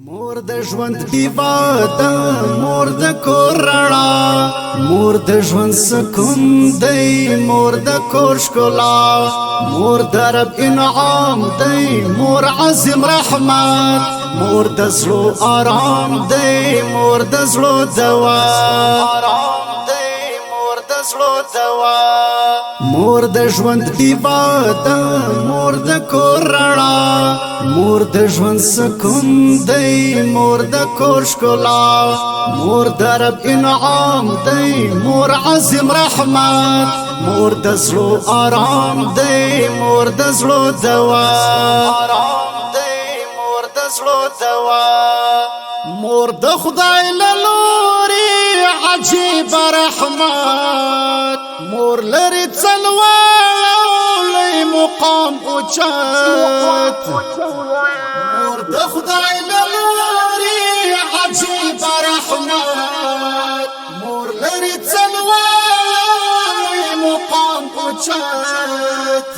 مور د ژوند دیوا ده مور د کور رڼا مور د ژوند سکون دی مور د کور ښکلا مور د رب انعام دی مور عظیم رحمت مور د زړه آرام دی مور د زړه دوا مور د ژوند دیوا ده مور د کور رڼا مور د ژوند سکون دی مور د کور ښکلا مور د رب انعام دی مور عظیم رحمت مور د زړه آرام دی مور د زړه دوا مور د خدای له لوري عجیب رحمت مور لري څلوالي مقام اوچت مور د خدای له لوري عجیب رحمت مور لري څلوالي مقام اوچت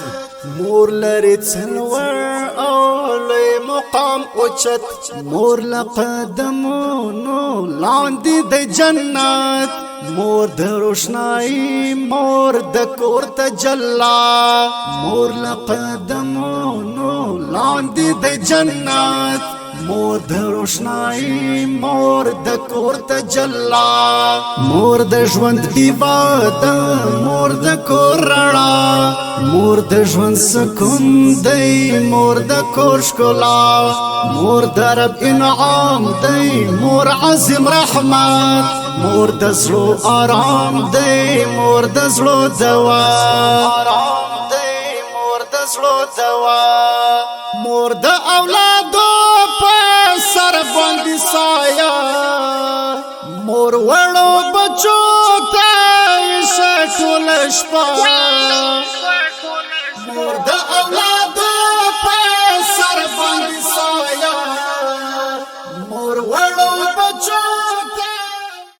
مور لري څلوالي مقام اوچت مور لقدمونو لاندې د جنت مور د روشنايي مور د کور تجلا مور لقدمونو لاندې د جنت مور د روشنايي مور د کور تجلا مور د ژوند دیوا ده مور د کور رڼا مور د ژوند سکون دی مور د کور ښکلا مور د رب انعام دی مور عظیم رحمت مور د زړه آرام دی مور د زړه دوا مور د اولادو په سر باندې سایه مور وړو بچو ته ټول شپه